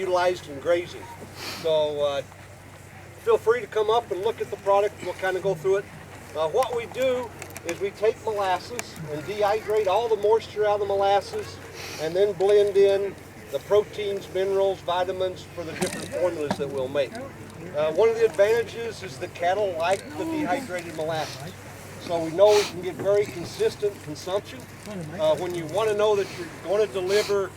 utilized in grazing. So feel free to come up and look at the product. We'll kind of go through it. What we do is we take molasses and dehydrate all the moisture out of the molasses and then blend in the proteins, minerals, vitamins for the different formulas that we'll make. One of the advantages is the cattle like the dehydrated molasses. So we know we can get very consistent consumption. When you want to know that you're going to deliver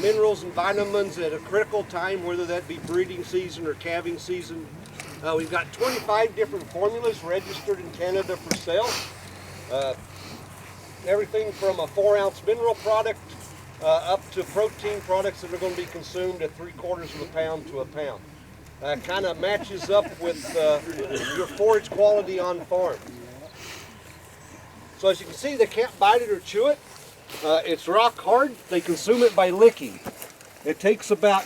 minerals and vitamins at a critical time, whether that be breeding season or calving season, we've got 25 different formulas registered in Canada for sale. Everything from a 4-ounce mineral product up to protein products that are going to be consumed at 3/4 of a pound to a pound. Kind of matches up with your forage quality on farm. So as you can see, they can't bite it or chew it. It's rock hard. They consume it by licking. It takes about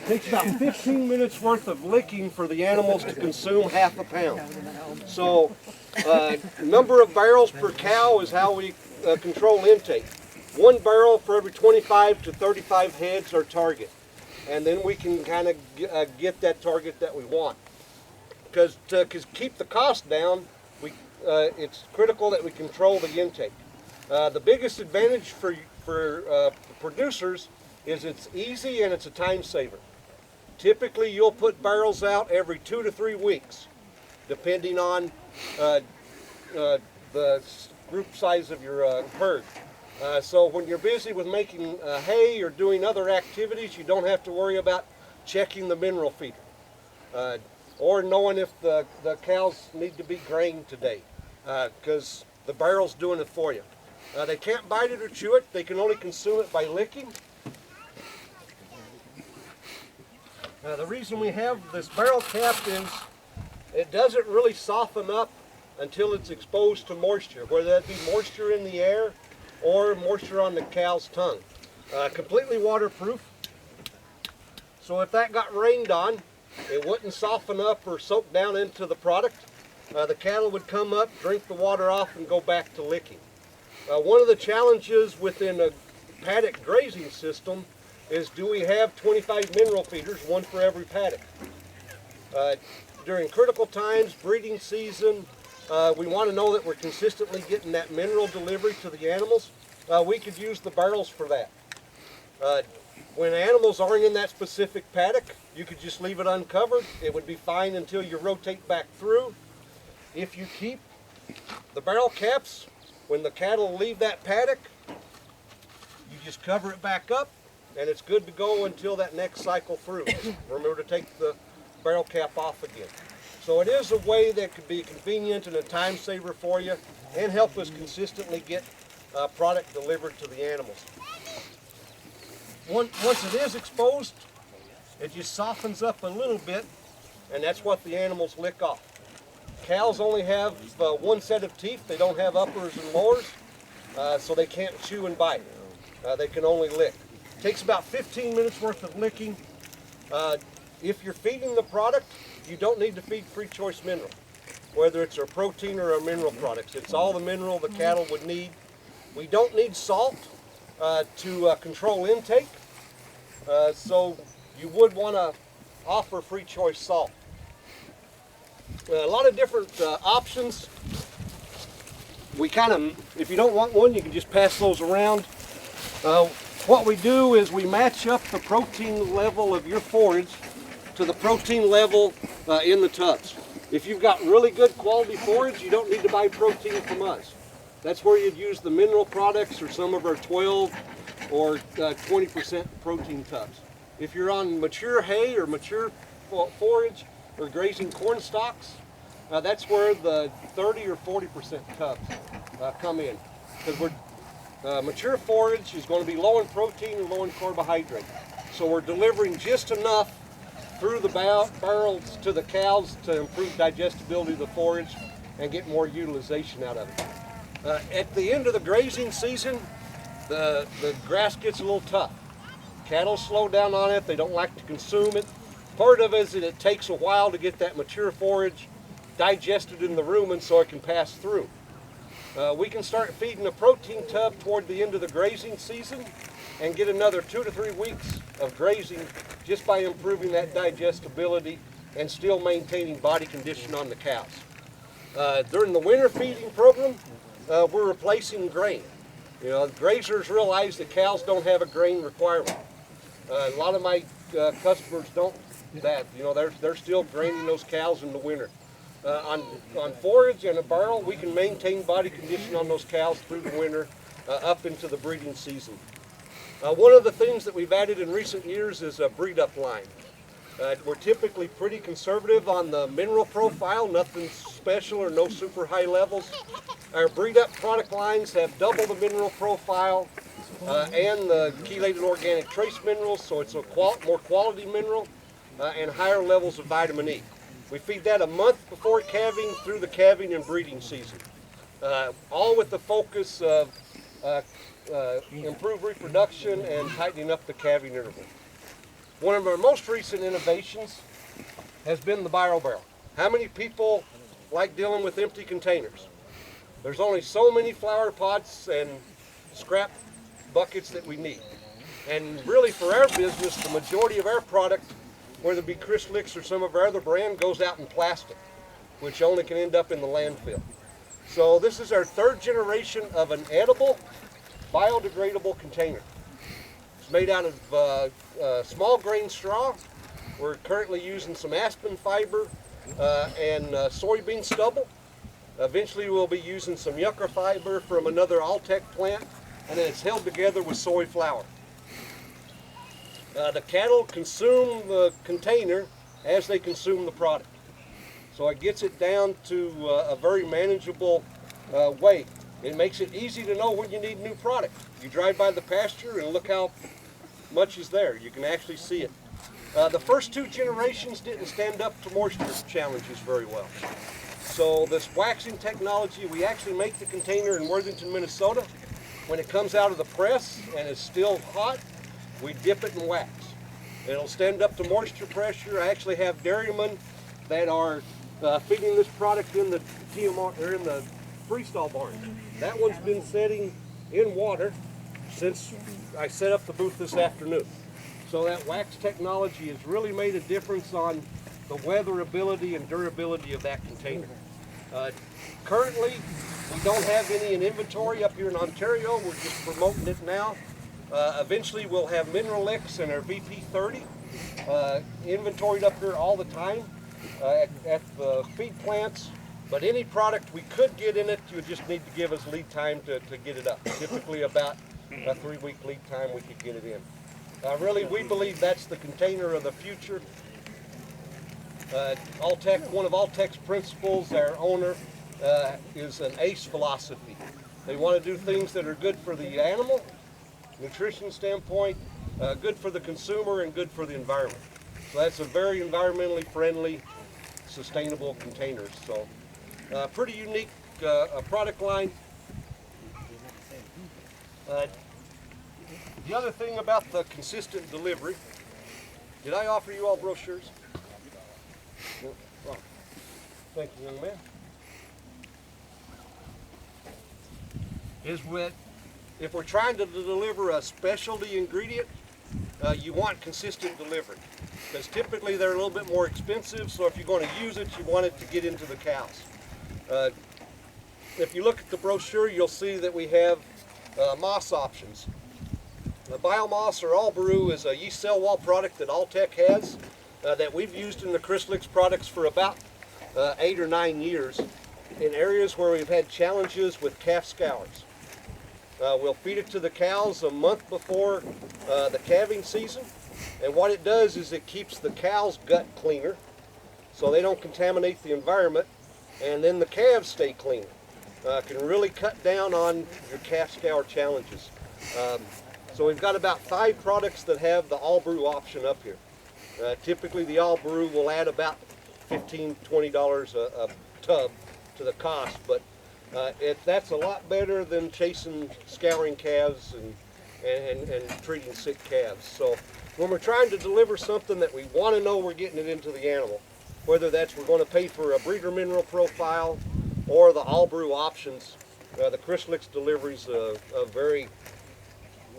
15 minutes worth of licking for the animals to consume half a pound. So number of barrels per cow is how we control intake. 1 barrel for every 25 to 35 heads our target. And then we can kind of get that target that we want. Because to keep the cost down, it's critical that we control the intake. The biggest advantage for producers is it's easy and it's a time saver. Typically you'll put barrels out every 2 to 3 weeks, depending on the group size of your herd. So when you're busy with making hay or doing other activities, you don't have to worry about checking the mineral feeder or knowing if the cows need to be grained today, because the barrel's doing it for you. They can't bite it or chew it. They can only consume it by licking. The reason we have this barrel cap is it doesn't really soften up until it's exposed to moisture, whether that be moisture in the air or moisture on the cow's tongue. Completely waterproof. So if that got rained on, it wouldn't soften up or soak down into the product. The cattle would come up, drink the water off, and go back to licking. One of the challenges within a paddock grazing system is, do we have 25 mineral feeders, 1 for every paddock? During critical times, breeding season, we want to know that we're consistently getting that mineral delivery to the animals. We could use the barrels for that. When animals aren't in that specific paddock, you could just leave it uncovered. It would be fine until you rotate back through. If you keep the barrel caps, when the cattle leave that paddock, you just cover it back up and it's good to go until that next cycle through. Remember to take the barrel cap off again. So it is a way that could be convenient and a time saver for you and help us consistently get product delivered to the animals. Once it is exposed, it just softens up a little bit, and that's what the animals lick off. Cows only have 1 set of teeth. They don't have uppers and lowers, so they can't chew and bite. They can only lick. It takes about 15 minutes worth of licking. If you're feeding the product, you don't need to feed free choice mineral, whether it's a protein or a mineral products. It's all the mineral the cattle would need. We don't need salt to control intake, so you would want to offer free choice salt. A lot of different options. If you don't want one, you can just pass those around. What we do is we match up the protein level of your forage to the protein level in the tubs. If you've got really good quality forage, you don't need to buy protein from us. That's where you'd use the mineral products or some of our 12 or 20% protein tubs. If you're on mature hay or mature forage or grazing corn stalks, that's where the 30 or 40% tubs come in. Because mature forage is going to be low in protein and low in carbohydrate. So we're delivering just enough through the barrels to the cows to improve digestibility of the forage and get more utilization out of it. At the end of the grazing season, the grass gets a little tough. Cattle slow down on it. They don't like to consume it. Part of it is that it takes a while to get that mature forage digested in the rumen so it can pass through. We can start feeding a protein tub toward the end of the grazing season and get another 2 to 3 weeks of grazing just by improving that digestibility and still maintaining body condition on the cows. During the winter feeding program, we're replacing grain. You know, grazers realize that cows don't have a grain requirement. A lot of my customers don't that. You know, they're still graining those cows in the winter. On forage and a barrel, we can maintain body condition on those cows through the winter up into the breeding season. One of the things that we've added in recent years is a breed up line. We're typically pretty conservative on the mineral profile, nothing special or no super high levels. Our breed up product lines have double the mineral profile and the chelated organic trace minerals, so it's a more quality mineral and higher levels of vitamin E. We feed that a month before calving through the calving and breeding season, all with the focus of improved reproduction and tightening up the calving interval. One of our most recent innovations has been the bio barrel. How many people like dealing with empty containers? There's only so many flower pots and scrap buckets that we need. And really for our business, the majority of our product, whether it be Crystalyx or some of our other brand, goes out in plastic, which only can end up in the landfill. So this is our third generation of an edible, biodegradable container. It's made out of small grain straw. We're currently using some aspen fiber and soybean stubble. Eventually we'll be using some yucca fiber from another Alltech plant, and then it's held together with soy flour. The cattle consume the container as they consume the product. So it gets it down to a very manageable weight. It makes it easy to know when you need new product. You drive by the pasture and look how much is there. You can actually see it. The first two generations didn't stand up to moisture challenges very well. So this waxing technology, we actually make the container in Worthington, Minnesota. When it comes out of the press and is still hot, we dip it in wax. It'll stand up to moisture pressure. I actually have dairymen that are feeding this product in the TMR or in the freestall barn. That one's been setting in water since I set up the booth this afternoon. So that wax technology has really made a difference on the weatherability and durability of that container. Currently, we don't have any in inventory up here in Ontario. We're just promoting it now. Eventually, we'll have Mineral X and our VP30 inventoried up here all the time at the feed plants. But any product we could get in it, you would just need to give us lead time to get it up. Typically about a 3-week lead time we could get it in. Really, we believe that's the container of the future. Alltech, one of Alltech's principles, our owner, is an ACE philosophy. They want to do things that are good for the animal, nutrition standpoint, good for the consumer, and good for the environment. So that's a very environmentally friendly, sustainable containers. So pretty unique product line. The other thing about the consistent delivery, did I offer you all brochures? Oh, thank you, young man. Is with, if we're trying to deliver a specialty ingredient, you want consistent delivery. Because typically they're a little bit more expensive, so if you're going to use it, you want it to get into the cows. If you look at the brochure, you'll see that we have moss options. The biomoss or all brew is a yeast cell wall product that Alltech has that we've used in the Crystalyx products for about 8 or 9 years in areas where we've had challenges with calf scours. We'll feed it to the cows a month before the calving season, and what it does is it keeps the cow's gut cleaner so they don't contaminate the environment, and then the calves stay cleaner. Can really cut down on your calf scour challenges. So we've got about 5 products that have the all brew option up here. Typically the all brew will add about $15–20 a tub to the cost, but that's a lot better than chasing scouring calves and treating sick calves. So when we're trying to deliver something that we want to know we're getting it into the animal, whether that's we're going to pay for a breeder mineral profile or the all brew options, the Crystalyx delivery is a very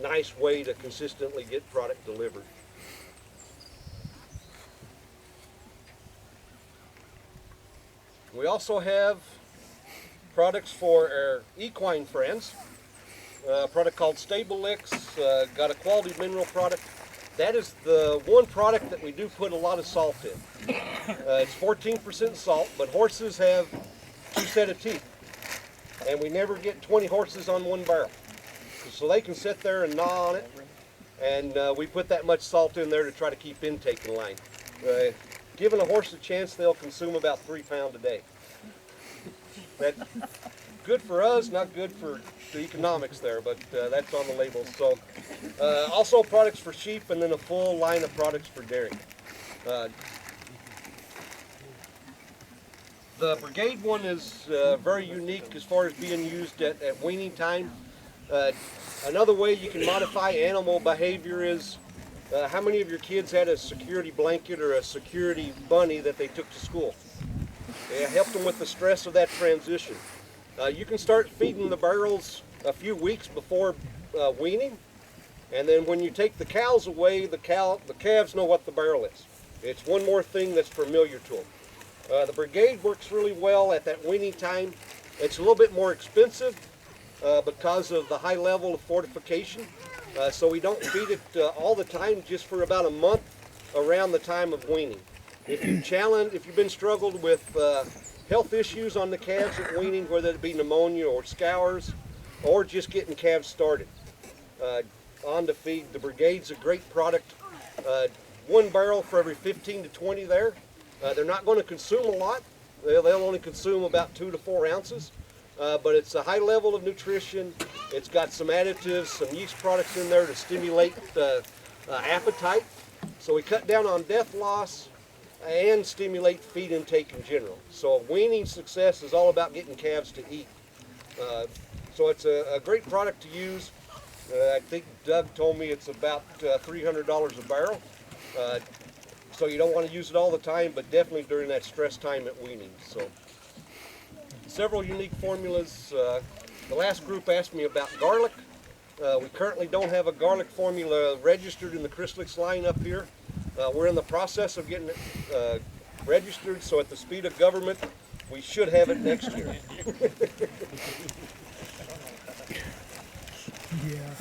nice way to consistently get product delivered. We also have products for our equine friends. A product called Crystalyx, got a quality mineral product. That is the one product that we do put a lot of salt in. It's 14% salt, but horses have 2 sets of teeth. And we never get 20 horses on one barrel. So they can sit there and gnaw on it. And we put that much salt in there to try to keep intake in line. Giving a horse a chance, they'll consume about 3 pounds a day. That's good for us, not good for the economics there, but that's on the label. So, also products for sheep, and then a full line of products for dairy. The Brigade one is very unique as far as being used at weaning time. Another way you can modify animal behavior is how many of your kids had a security blanket or a security bunny that they took to school? It helped them with the stress of that transition. You can start feeding the barrels a few weeks before weaning, and then when you take the cows away, the calves know what the barrel is. It's one more thing that's familiar to them. The Brigade works really well at that weaning time. It's a little bit more expensive because of the high level of fortification. So we don't feed it all the time, just for about a month around the time of weaning. If you've been struggled with health issues on the calves at weaning, whether it be pneumonia or scours, or just getting calves started on to feed, the Brigade's a great product. 1 barrel for every 15 to 20 there. They're not going to consume a lot. They'll only consume about 2 to 4 ounces. But it's a high level of nutrition. It's got some additives, some yeast products in there to stimulate appetite. So we cut down on death loss and stimulate feed intake in general. So weaning success is all about getting calves to eat. So it's a great product to use. I think Doug told me it's about $300 a barrel. So you don't want to use it all the time, but definitely during that stress time at weaning. So several unique formulas. The last group asked me about garlic. We currently don't have a garlic formula registered in the Crystalyx line up here. We're in the process of getting it registered, so at the speed of government, we should have it next year. Yeah.